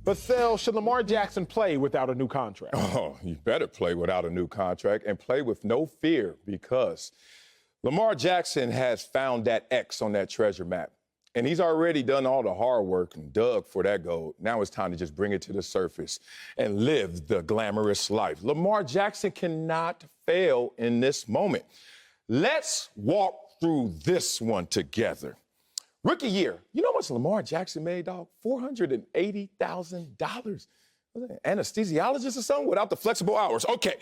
But Sel, should Lamar Jackson play without a new contract? Oh, you better play without a new contract and play with no fear, because Lamar Jackson has found that X on that treasure map. And he's already done all the hard work and dug for that gold. Now it's time to just bring it to the surface and live the glamorous life. Lamar Jackson cannot fail in this moment. Let's walk through this one together. Rookie year, you know how much Lamar Jackson made, dog? $480,000. Anesthesiologist or something without the flexible hours. Okay.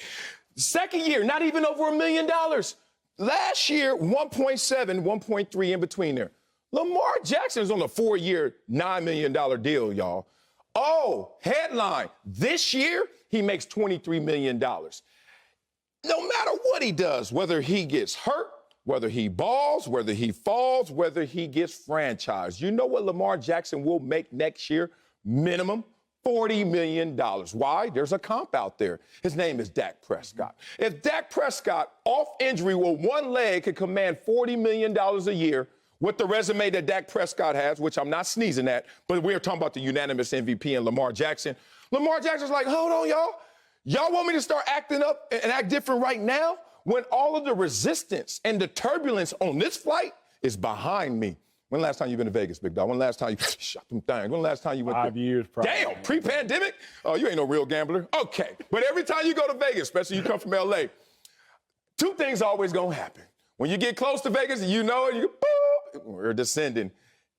Second year, not even over $1 million. Last year, 1.7, 1.3 in between there. Lamar Jackson is on a 4-year, $9 million deal, y'all. Oh, headline, this year, he makes $23 million. No matter what he does, whether he gets hurt, whether he balls, whether he falls, whether he gets franchised, you know what Lamar Jackson will make next year? Minimum $40 million. Why? There's a comp out there. His name is Dak Prescott. If Dak Prescott, off injury with one leg, could command $40 million a year, with the resume that Dak Prescott has, which I'm not sneezing at, but we're talking about the unanimous MVP and Lamar Jackson. Lamar Jackson's like, hold on, y'all. Y'all want me to start acting up and act different right now when all of the resistance and the turbulence on this flight is behind me? When last time you been to Vegas, big dog? When last time you shot them things? When last time you went 5 years, probably. Damn, pre-pandemic? Oh, you ain't no real gambler. Okay, but every time you go to Vegas, especially you come from L.A., two things always gonna happen. When you get close to Vegas, you know it, you go, boom. We're descending.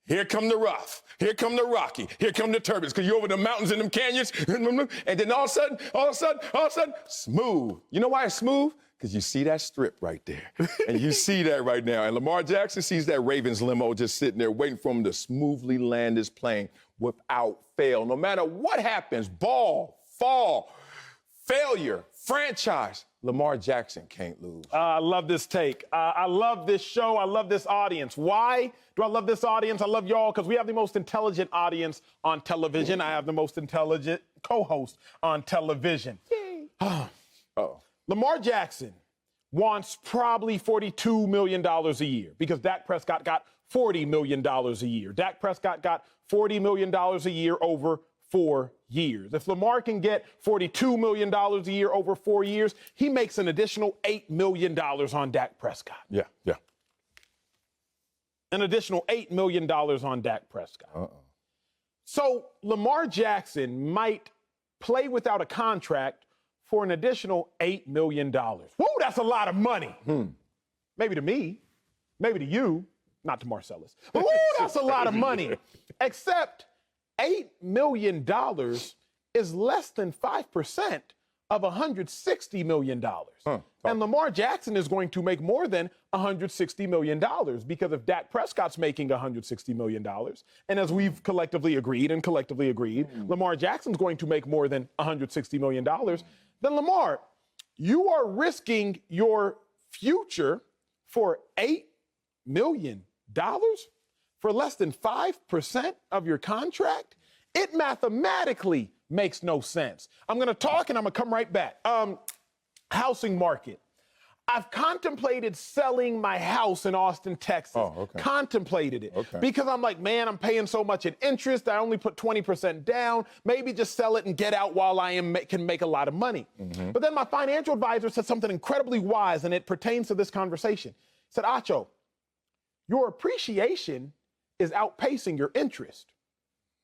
Here come the rough. Here come the rocky. Here come the turbulence. Because you're over the mountains and them canyons. And then all of a sudden, smooth. You know why it's smooth? Because you see that strip right there. And you see that right now. And Lamar Jackson sees that Ravens limo just sitting there waiting for him to smoothly land his plane without fail. No matter what happens, ball, fall, failure, franchise, Lamar Jackson can't lose. I love this take. I love this show. I love this audience. Why do I love this audience? I love y'all because we have the most intelligent audience on television. I have the most intelligent co-host on television. Lamar Jackson wants probably $42 million a year because Dak Prescott got $40 million a year. Dak Prescott got $40 million a year over 4 years. If Lamar can get $42 million a year over 4 years, he makes an additional $8 million on Dak Prescott. Yeah. An additional $8 million on Dak Prescott. So Lamar Jackson might play without a contract for an additional $8 million. Woo, that's a lot of money. Maybe to me, maybe to you, not to Marcellus. But woo, that's a lot of money. Except $8 million is less than 5% of $160 million. And Lamar Jackson is going to make more than $160 million because if Dak Prescott's making $160 million, and as we've collectively agreed, Lamar Jackson's going to make more than $160 million, then Lamar, you are risking your future for $8 million for less than 5% of your contract? It mathematically makes no sense. I'm going to talk and I'm going to come right back. Housing market. I've contemplated selling my house in Austin, Texas. Contemplated it. Because I'm like, man, I'm paying so much in interest. I only put 20% down. Maybe just sell it and get out while I can make a lot of money. But then my financial advisor said something incredibly wise, and it pertains to this conversation. He said, Acho, your appreciation is outpacing your interest.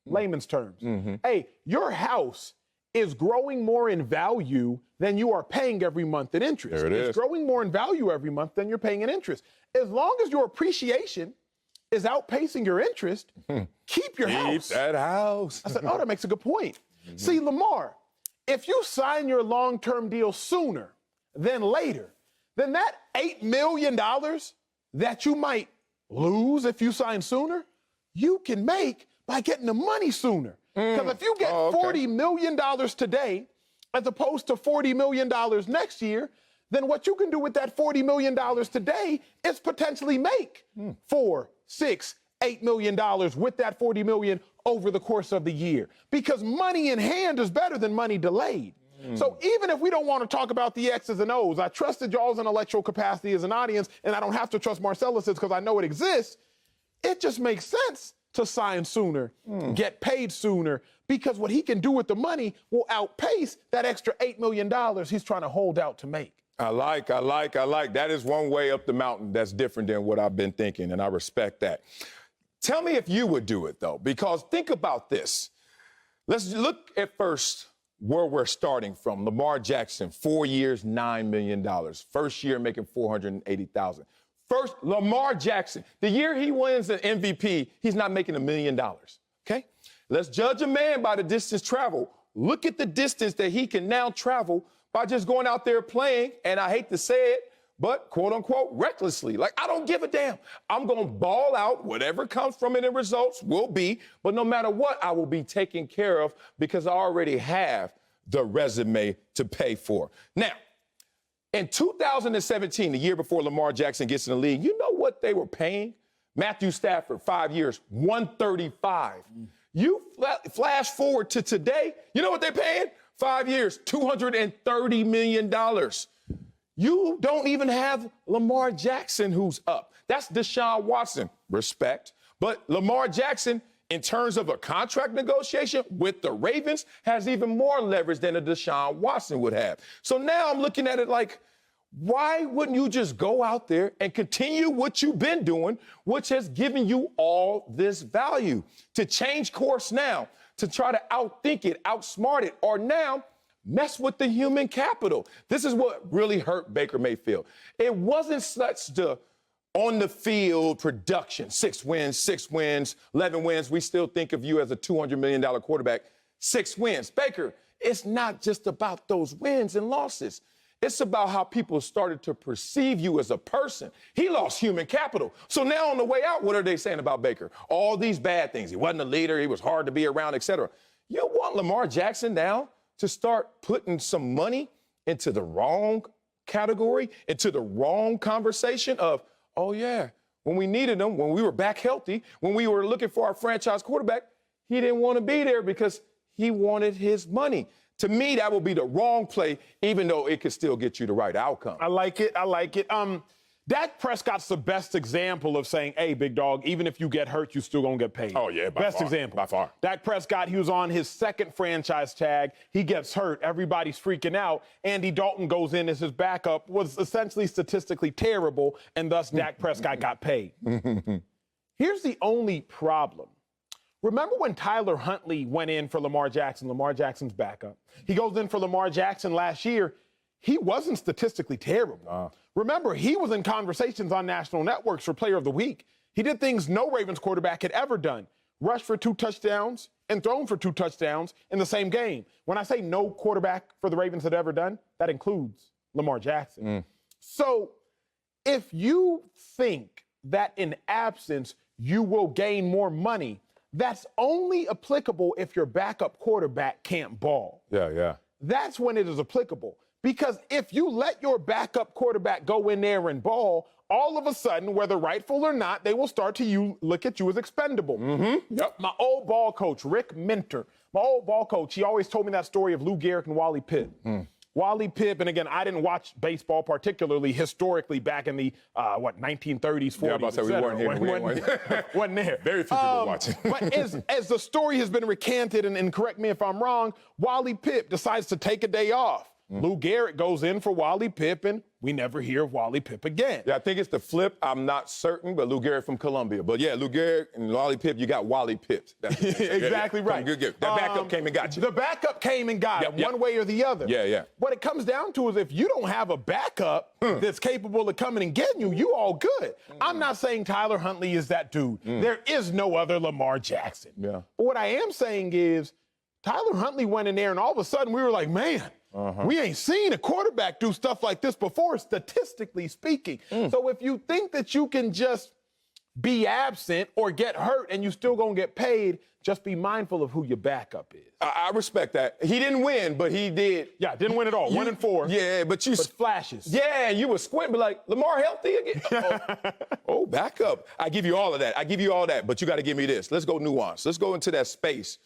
Layman's terms. Hey, your house is growing more in value than you are paying every month in interest. There it is. It's growing more in value every month than you're paying in interest. As long as your appreciation is outpacing your interest, keep your house. Keep that house. I said, oh, that makes a good point. See, Lamar, if you sign your long-term deal sooner than later, then that $8 million that you might lose if you sign sooner, you can make by getting the money sooner. Because if you get $40 million today, as opposed to $40 million next year, then what you can do with that $40 million today is potentially make $4, $6, $8 million with that $40 million over the course of the year. Because money in hand is better than money delayed. So even if we don't want to talk about the X's and O's, I trusted y'all's intellectual capacity as an audience, and I don't have to trust Marcellus's because I know it exists. It just makes sense to sign sooner, get paid sooner, because what he can do with the money will outpace that extra $8 million he's trying to hold out to make. I like. That is one way up the mountain that's different than what I've been thinking, and I respect that. Tell me if you would do it, though, because think about this. Let's look at first where we're starting from. Lamar Jackson, 4 years, $9 million. First year making $480,000. First, Lamar Jackson, the year he wins an MVP, he's not making $1 million, okay? Let's judge a man by the distance traveled. Look at the distance that he can now travel by just going out there playing, and I hate to say it, but quote-unquote recklessly. Like, I don't give a damn. I'm going to ball out. Whatever comes from it in results will be, but no matter what, I will be taken care of because I already have the resume to pay for. Now, in 2017, the year before Lamar Jackson gets in the league, you know what they were paying? Matthew Stafford, 5 years, $135. You flash forward to today, you know what they're paying? 5 years, $230 million. You don't even have Lamar Jackson who's up. That's Deshaun Watson, respect. But Lamar Jackson, in terms of a contract negotiation with the Ravens, has even more leverage than a Deshaun Watson would have. So now I'm looking at it like, why wouldn't you just go out there and continue what you've been doing, which has given you all this value? To change course now, to try to outthink it, outsmart it, or now mess with the human capital. This is what really hurt Baker Mayfield. It wasn't such the on-the-field production, 6 wins, 11 wins. We still think of you as a $200 million quarterback, 6 wins. Baker, it's not just about those wins and losses. It's about how people started to perceive you as a person. He lost human capital. So now on the way out, what are they saying about Baker? All these bad things. He wasn't a leader. He was hard to be around, et cetera. You want Lamar Jackson now to start putting some money into the wrong category, into the wrong conversation of, oh, yeah, when we needed him, when we were back healthy, when we were looking for our franchise quarterback, he didn't want to be there because he wanted his money. To me, that would be the wrong play, even though it could still get you the right outcome. I like it. Dak Prescott's the best example of saying, hey, big dog, even if you get hurt, you still gonna get paid. Oh, yeah, best example. By far. Dak Prescott, he was on his second franchise tag. He gets hurt. Everybody's freaking out. Andy Dalton goes in as his backup, was essentially statistically terrible, and thus Dak Prescott got paid. Here's the only problem. Remember when Tyler Huntley went in for Lamar Jackson, Lamar Jackson's backup? He goes in for Lamar Jackson last year. He wasn't statistically terrible. Remember, he was in conversations on national networks for Player of the Week. He did things no Ravens quarterback had ever done. Rushed for 2 touchdowns and thrown for 2 touchdowns in the same game. When I say no quarterback for the Ravens had ever done, that includes Lamar Jackson. So if you think that in absence you will gain more money, that's only applicable if your backup quarterback can't ball. Yeah. That's when it is applicable. Because if you let your backup quarterback go in there and ball, all of a sudden, whether rightful or not, they will start to look at you as expendable. Yep. My old ball coach, Rick Minter, he always told me that story of Lou Gehrig and Wally Pipp. Wally Pipp, and again, I didn't watch baseball particularly historically back in the, 1930s, 40s, yeah, I'm about to say, we weren't here. Wasn't there. Very few people watching. But as the story has been recanted, and correct me if I'm wrong, Wally Pipp decides to take a day off. Lou Gehrig goes in for Wally Pipp, and we never hear of Wally Pipp again. Yeah, I think it's the flip. I'm not certain, but Lou Gehrig from Columbia. But yeah, Lou Gehrig and Wally Pipp, you got Wally Pipp. Exactly right. Good. That backup came and got you. The backup came and got him, one way or the other. Yeah. What it comes down to is if you don't have a backup that's capable of coming and getting you, you all good. I'm not saying Tyler Huntley is that dude. There is no other Lamar Jackson. Yeah. But what I am saying is Tyler Huntley went in there, and all of a sudden we were like, man, we ain't seen a quarterback do stuff like this before, statistically speaking. So if you think that you can just be absent or get hurt and you still gonna get paid, just be mindful of who your backup is. I respect that. He didn't win, but he did. Yeah, didn't win at all. 1-4. Yeah, but flashes. Yeah, you were squinting, but like, Lamar healthy again? Backup. I give you all of that. But you got to give me this. Let's go nuance. Let's go into that space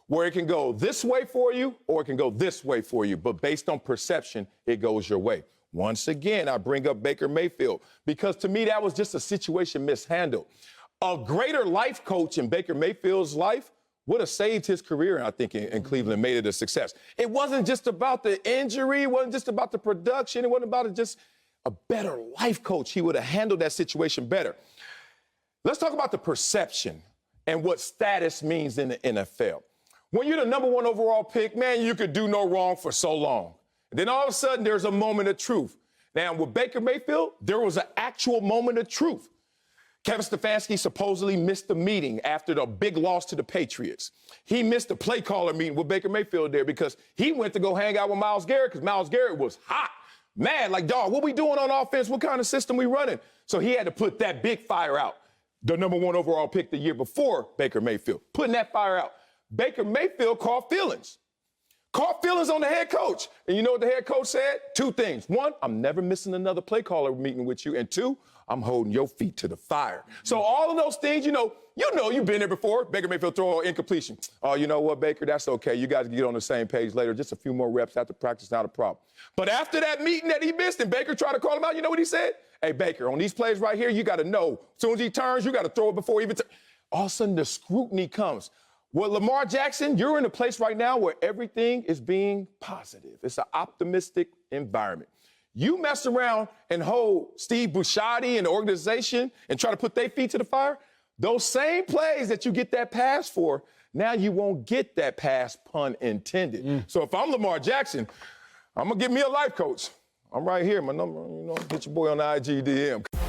where it can go this way for you or it can go this way for you. But based on perception, it goes your way. Once again, I bring up Baker Mayfield because to me, that was just a situation mishandled. A greater life coach in Baker Mayfield's life would have saved his career, I think, in Cleveland, made it a success. It wasn't just about the injury. It wasn't just about the production. It wasn't about it, just a better life coach. He would have handled that situation better. Let's talk about the perception and what status means in the NFL. When you're the number 1 overall pick, man, you could do no wrong for so long. And then all of a sudden, there's a moment of truth. Now, with Baker Mayfield, there was an actual moment of truth. Kevin Stefanski supposedly missed the meeting after the big loss to the Patriots. He missed the play caller meeting with Baker Mayfield there because he went to go hang out with Myles Garrett because Myles Garrett was hot, mad, like, dog, what we doing on offense? What kind of system we running? So he had to put that big fire out. The number 1 overall pick the year before Baker Mayfield, putting that fire out. Baker Mayfield caught feelings. Caught feelings on the head coach. And you know what the head coach said? 2 things. 1, I'm never missing another play caller meeting with you. And 2, I'm holding your feet to the fire. So all of those things, you know you've been there before. Baker Mayfield throw an incompletion. Oh, you know what, Baker? That's okay. You guys can get on the same page later. Just a few more reps after practice, not a problem. But after that meeting that he missed and Baker tried to call him out, you know what he said? Hey, Baker, on these plays right here, you got to know. As soon as he turns, you got to throw it before he even turns. All of a sudden, the scrutiny comes. Well, Lamar Jackson, you're in a place right now where everything is being positive. It's an optimistic environment. You mess around and hold Steve Buscemi and the organization and try to put their feet to the fire, those same plays that you get that pass for, now you won't get that pass, pun intended. So if I'm Lamar Jackson, I'm going to get me a life coach. I'm right here. My number, hit your boy on the IG DM.